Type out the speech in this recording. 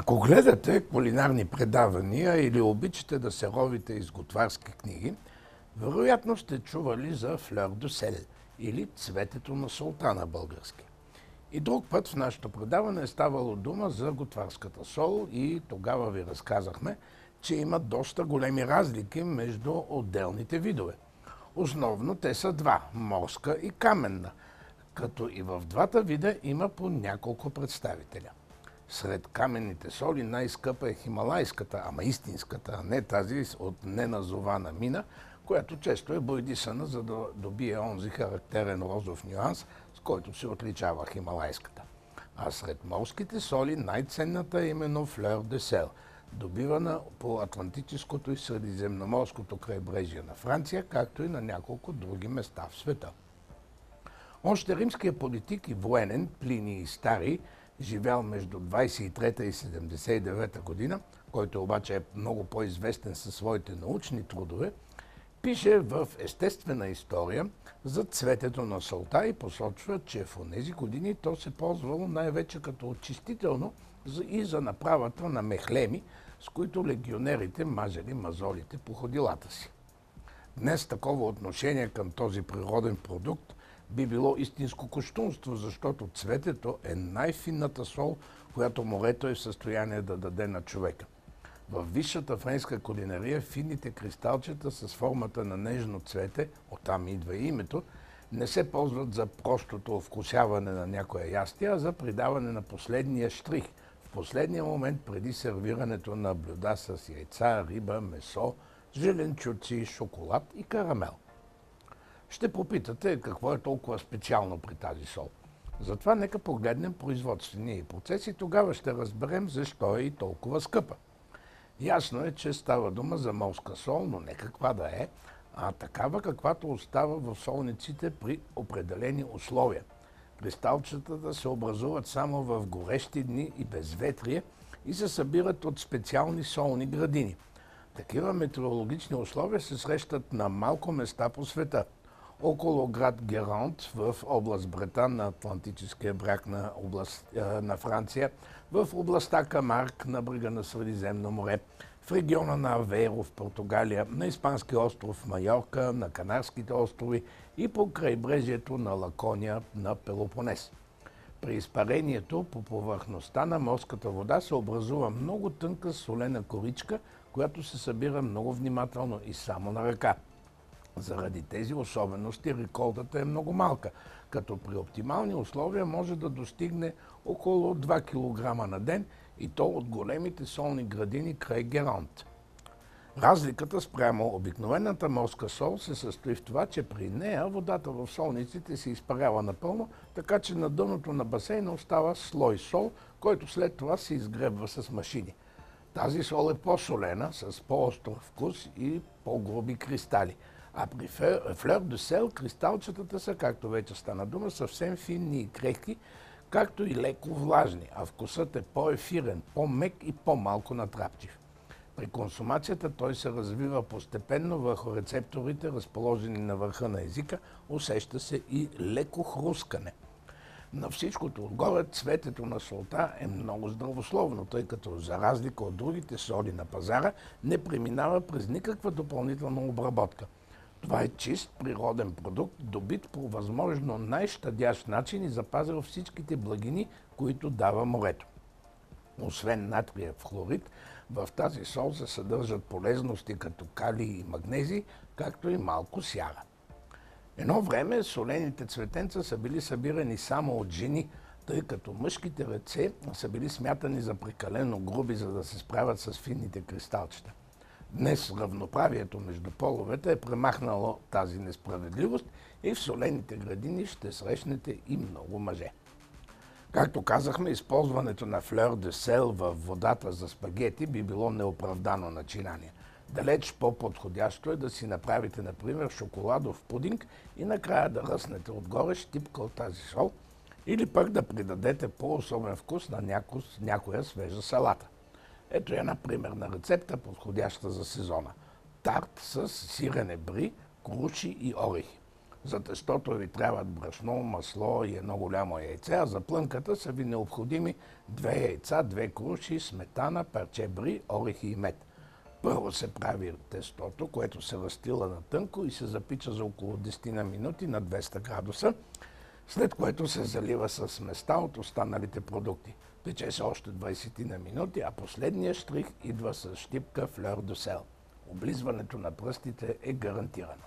Ако гледате кулинарни предавания или обичате да се ровите из готварски книги, вероятно сте чували за флер дю сел или цветето на солта на български. И друг път в нашето предаване е ставало дума за готварската сол и тогава ви разказахме, че има доста големи разлики между отделните видове. Основно те са два – морска и каменна, като и в двата вида има по няколко представителя. Сред каменните соли най-скъпа е хималайската, ама истинската, а не тази от неназована мина, която често е бойдисана, за да добие онзи характерен розов нюанс, с който се отличава хималайската. А сред морските соли най-ценната е именно флер де сел, добивана по Атлантическото и Средиземноморското крайбрежие на Франция, както и на няколко други места в света. Още римският политик и военен Плиний Старий, живял между 23 и 79 година, който обаче е много по-известен със своите научни трудове, пише в Естествена история за цветето на солта и посочва, че в онези години то се ползвало най-вече като очистително и за направата на мехлеми, с които легионерите мажели мазолите по ходилата си. Днес такова отношение към този природен продукт би било истинско кощунство, защото цветето е най-финната сол, която морето е в състояние да даде на човека. В висшата френска кулинария финните кристалчета с формата на нежно цвете, оттам идва и името, не се ползват за простото вкусяване на някоя ястие, а за придаване на последния штрих, в последния момент преди сервирането на блюда с яйца, риба, месо, зеленчуци, шоколад и карамел. Ще попитате какво е толкова специално при тази сол. Затова нека погледнем производствения процес и тогава ще разберем защо е и толкова скъпа. Ясно е, че става дума за морска сол, но не каква да е, а такава каквато остава в солниците при определени условия. Кристалчетата се образуват само в горещи дни и безветрие и се събират от специални солни градини. Такива метеорологични условия се срещат на малко места по света. Около град Герант в област Бретан на Атлантическия бряг на Франция, в областта Камарк на брега на Средиземно море, в региона на Авейро в Португалия, на испанския остров Майорка, на Канарските острови и по крайбрежието на Лакония на Пелопонес. При изпарението по повърхността на морската вода се образува много тънка солена коричка, която се събира много внимателно и само на ръка. Заради тези особености реколтата е много малка, като при оптимални условия може да достигне около 2 кг на ден и то от големите солни градини край Герант. Разликата спрямо обикновената морска сол се състои в това, че при нея водата в солниците се изпарява напълно, така че на дъното на басейна остава слой сол, който след това се изгребва с машини. Тази сол е по-солена, с по-остър вкус и по-груби кристали. А при флер дю сел кристалчетата са, както вече стана дума, съвсем финни и крехки, както и леко влажни, а вкусът е по-ефирен, по-мек и по-малко натрапчив. При консумацията той се развива постепенно върху рецепторите, разположени на върха на езика, усеща се и леко хрускане. На всичкото отгоре цветето на солта е много здравословно, тъй като за разлика от другите соли на пазара не преминава през никаква допълнителна обработка. Това е чист природен продукт, добит по възможно най-щадящ начин и запазил всичките благини, които дава морето. Освен натриев хлорид, в тази сол се съдържат полезности като калий и магнезий, както и малко сяра. Едно време солените цветенца са били събирани само от жени, тъй като мъжките ръце са били смятани за прекалено груби, за да се справят с финните кристалчета. Днес равноправието между половете е премахнало тази несправедливост и в солените градини ще срещнете и много мъже. Както казахме, използването на флер де сел във водата за спагети би било неоправдано начинание. Далеч по-подходящо е да си направите, например, шоколадов пудинг и накрая да ръснете отгоре щипка от тази сол или пък да придадете по-особен вкус на някоя свежа салата. Ето една примерна рецепта, подходяща за сезона. Тарт с сирене бри, круши и орехи. За тестото ви трябват брашно, масло и едно голямо яйце, а за плънката са ви необходими 2 яйца, 2 круши, сметана, парче бри, орехи и мед. Първо се прави тестото, което се разстила на тънко и се запича за около 10 на минути на 200 градуса, след което се залива с места от останалите продукти. Пече се още 20 на минути, а последният штрих идва с щипка флер до сел. Облизването на пръстите е гарантирано.